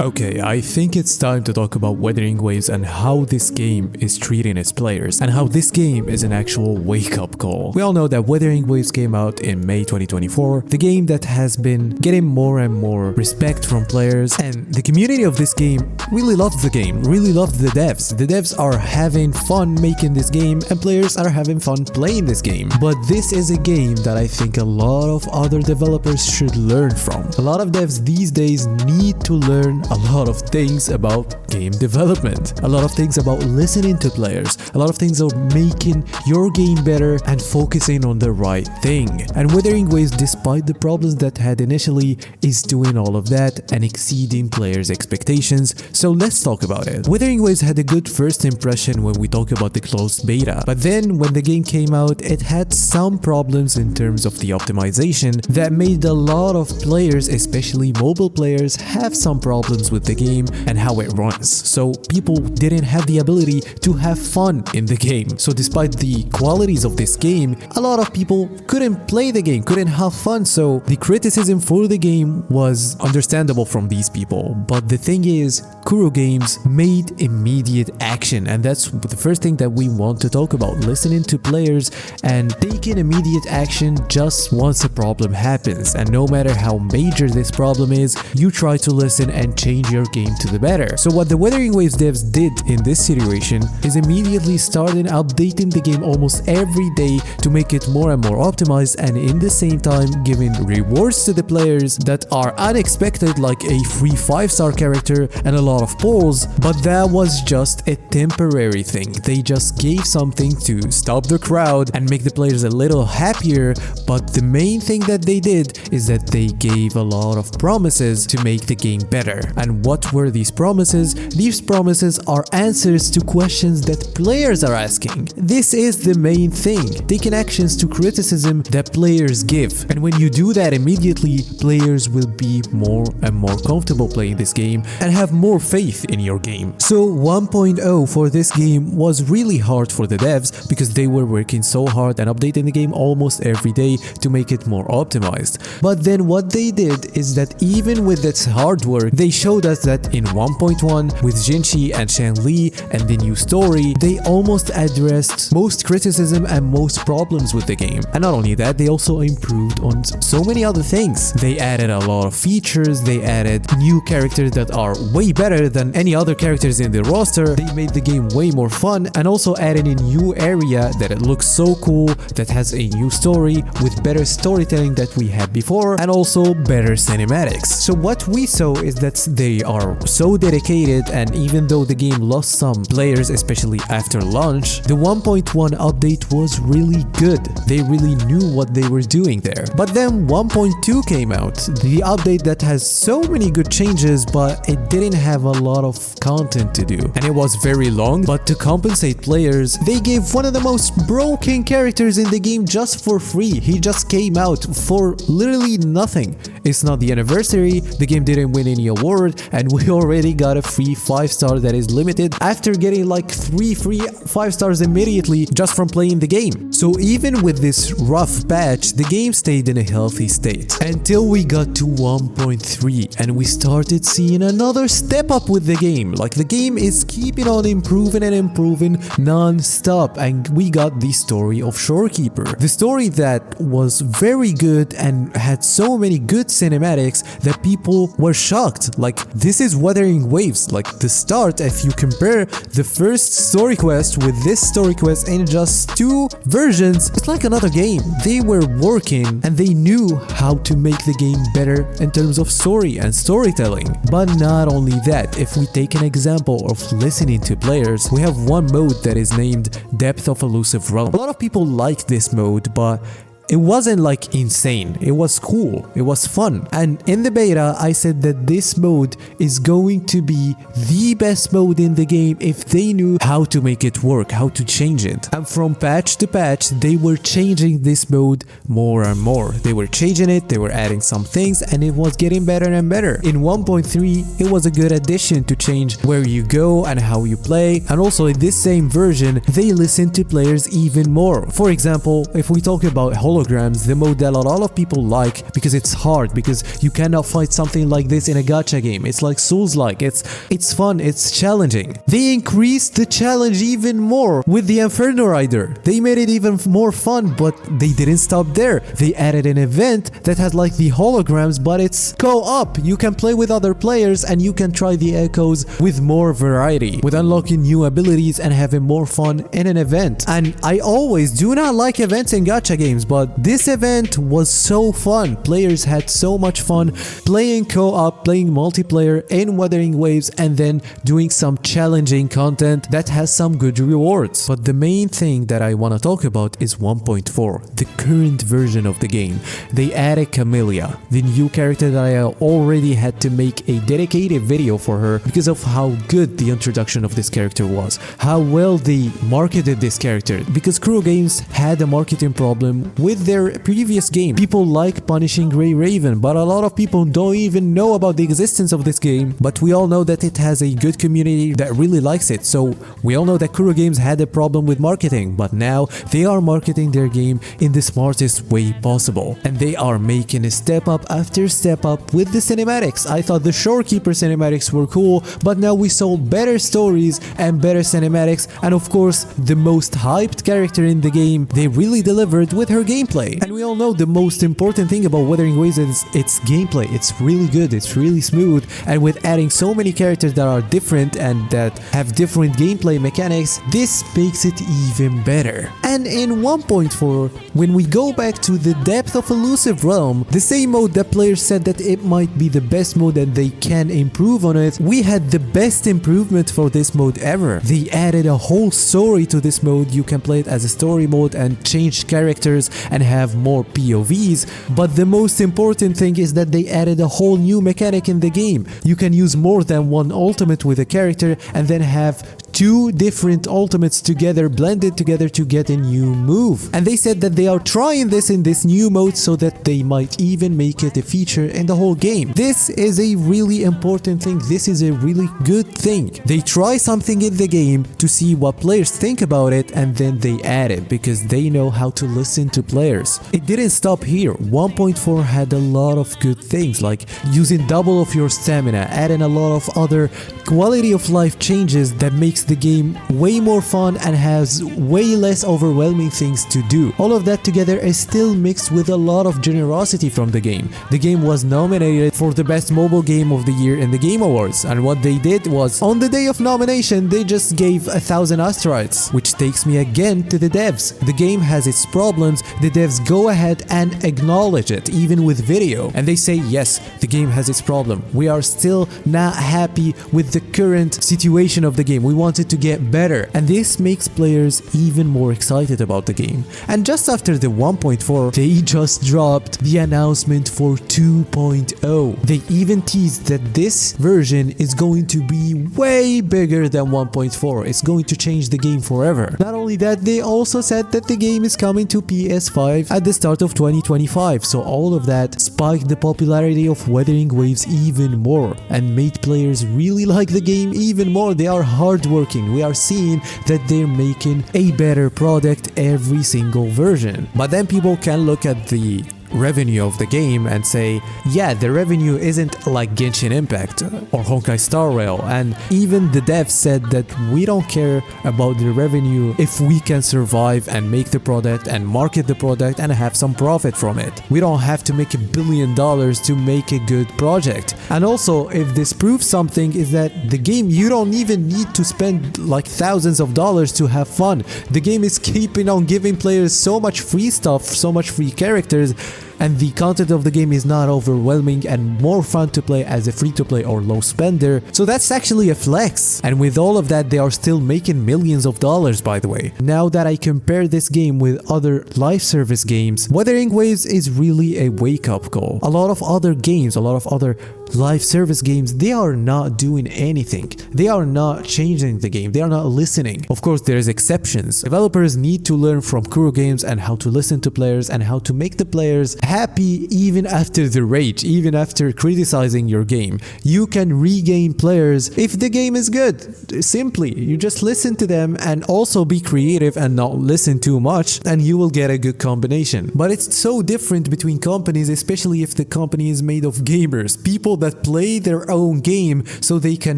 Okay, I think it's time to talk about Wuthering Waves and how this game is treating its players and how this game is an actual wake-up call. We all know that Wuthering Waves came out in May 2024, the game that has been getting more and more respect from players, and the community of this game really loved the game, really loved the devs. The devs are having fun making this game and players are having fun playing this game. But this is a game that I think a lot of other developers should learn from. A lot of devs these days need to learn a lot of things about game development, a lot of things about listening to players, a lot of things about making your game better and focusing on the right thing. And Wuthering Waves, despite the problems that had initially, is doing all of that and exceeding players' expectations. So let's talk about it. Wuthering Waves had a good first impression when we talk about the closed beta, but then when the game came out, it had some problems in terms of the optimization that made a lot of players, especially mobile players, have some problems with the game and how it runs. So people didn't have the ability to have fun in the game. So despite the qualities of this game, a lot of people couldn't play the game, couldn't have fun. So the criticism for the game was understandable from these people. But the thing is, Kuro Games made immediate action, and that's the first thing that we want to talk about: listening to players and taking immediate action just once a problem happens. And no matter how major this problem is, you try to listen and change your game to the better. So what the Wuthering Waves devs did in this situation is immediately started updating the game almost every day to make it more and more optimized, and in the same time giving rewards to the players that are unexpected, like a free 5-star character and a lot of polls. But that was just a temporary thing. They just gave something to stop the crowd and make the players a little happier. But the main thing that they did is that they gave a lot of promises to make the game better. And what were these promises? These promises are answers to questions that players are asking. This is the main thing, taking actions to criticism that players give. And when you do that immediately, players will be more and more comfortable playing this game and have more faith in your game. So 1.0 for this game was really hard for the devs because they were working so hard and updating the game almost every day to make it more optimized. But then what they did is that even with this hard work, they showed us that in 1.1 with Jinshi and Shanli and the new story, they almost addressed most criticism and most problems with the game. And not only that, they also improved on so many other things. They added a lot of features, they added new characters that are way better than any other characters in the roster, they made the game way more fun, and also added a new area that it looks so cool, that has a new story with better storytelling that we had before, and also better cinematics. So what we saw is that they are so dedicated, and even though the game lost some players, especially after launch, the 1.1 update was really good. They really knew what they were doing there. But then 1.2 came out, the update that has so many good changes, but it didn't have a lot of content to do. And it was very long, but to compensate players, they gave one of the most broken characters in the game just for free. He just came out for literally nothing. It's not the anniversary, the game didn't win any award, and we already got a free 5-star that is limited after getting like 3 free 5 stars immediately just from playing the game. So even with this rough patch, the game stayed in a healthy state until we got to 1.3 and we started seeing another step up with the game. Like, the game is keeping on improving and improving non-stop, and we got the story of Shorekeeper. The story that was very good and had so many good cinematics that people were shocked. Like, this is Wuthering Waves. Like, the start, if you compare the first story quest with this story quest in just 2 versions, it's like another game. They were working and they knew how to make the game better in terms of story and storytelling. But not only that, if we take an example of listening to players, we have one mode that is named Depth of Elusive Realm. A lot of people like this mode, but it wasn't like insane. It was cool. It was fun. And in the beta, I said that this mode is going to be the best mode in the game if they knew how to make it work, how to change it. And from patch to patch, they were changing this mode more and more. They were changing it, they were adding some things, and it was getting better and better. In 1.3, it was a good addition to change where you go and how you play. And also in this same version, they listened to players even more. For example, if we talk about Hollow holograms, the mode that a lot of people like because it's hard, because you cannot fight something like this in a gacha game. It's like Souls-like, it's fun, it's challenging. They increased the challenge even more with the Inferno Rider. They made it even more fun, but they didn't stop there. They added an event that has like the holograms, but it's co-op. You can play with other players and you can try the echoes with more variety, with unlocking new abilities and having more fun in an event. And I always do not like events in gacha games, but this event was so fun. Players had so much fun playing co-op, playing multiplayer in Wuthering Waves, and then doing some challenging content that has some good rewards. But the main thing that I want to talk about is 1.4, the current version of the game. They added Camellia, the new character that I already had to make a dedicated video for her because of how good the introduction of this character was, how well they marketed this character, because Kuro Games had a marketing problem with their previous game. People like Punishing Grey Raven, but a lot of people don't even know about the existence of this game, but we all know that it has a good community that really likes it. So we all know that Kuro Games had a problem with marketing, but now they are marketing their game in the smartest way possible, and they are making a step up after step up with the cinematics. I thought the Shorekeeper cinematics were cool, but now we saw better stories and better cinematics, and of course the most hyped character in the game. They really delivered with her gameplay, and we all know the most important thing about Wuthering Waves is its gameplay. It's really good, it's really smooth, and with adding so many characters that are different and that have different gameplay mechanics, this makes it even better. And in 1.4, when we go back to the depth of Elusive Realm, the same mode that players said that it might be the best mode and they can improve on it, we had the best improvement for this mode ever. They added a whole story to this mode. You can play it as a story mode and change characters and have more POVs, but the most important thing is that they added a whole new mechanic in the game. You can use more than one ultimate with a character and then have two different ultimates together, blended together to get a new move. And they said that they are trying this in this new mode so that they might even make it a feature in the whole game. This is a really important thing. This is a really good thing. They try something in the game to see what players think about it, and then they add it because they know how to listen to players. It didn't stop here. 1.4 had a lot of good things, like using double of your stamina, adding a lot of other quality of life changes that makes the game way more fun and has way less overwhelming things to do. All of that together is still mixed with a lot of generosity from the game. The game was nominated for the best mobile game of the year in the Game Awards, and what they did was, on the day of nomination, they just gave 1,000 asteroids, which takes me again to the devs. The game has its problems, the devs go ahead and acknowledge it, even with video, and they say, yes, the game has its problem. We are still not happy with the current situation of the game. We want it to get better, and this makes players even more excited about the game. And just after the 1.4, they just dropped the announcement for 2.0. They even teased that this version is going to be way bigger than 1.4. It's going to change the game forever. Not only that, they also said that the game is coming to PS5 at the start of 2025. So all of that spiked the popularity of Wuthering Waves even more and made players really like the game even more. They are hardworking. We are seeing that they're making a better product every single version. But then people can look at the revenue of the game and say, yeah, the revenue isn't like Genshin Impact or Honkai Star Rail, and even the devs said that we don't care about the revenue if we can survive and make the product and market the product and have some profit from it. We don't have to make $1 billion to make a good project. And also, if this proves something, is that the game, you don't even need to spend like thousands of dollars to have fun. The game is keeping on giving players so much free stuff, so much free characters, and the content of the game is not overwhelming and more fun to play as a free-to-play or low spender. So that's actually a flex. And with all of that, they are still making millions of dollars, by the way. Now that I compare this game with other live service games, Wuthering Waves is really a wake-up call. A lot of other games, a lot of other live service games, they are not doing anything. They are not changing the game. They are not listening. Of course, there is exceptions. Developers need to learn from Kuro games and how to listen to players and how to make the players happy even after the rage, even after criticizing your game. You can regain players if the game is good. Simply, you just listen to them and also be creative and not listen too much, and you will get a good combination. But it's so different between companies, especially if the company is made of gamers, people that play their own game so they can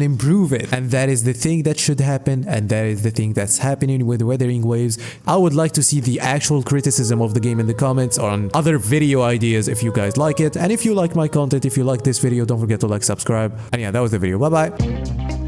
improve it. And that is the thing that should happen, and that is the thing that's happening with Wuthering Waves. I would like to see the actual criticism of the game in the comments on other video ideas if you guys like it. And if you like my content, if you like this video, don't forget to like, subscribe. And yeah, that was the video. Bye bye.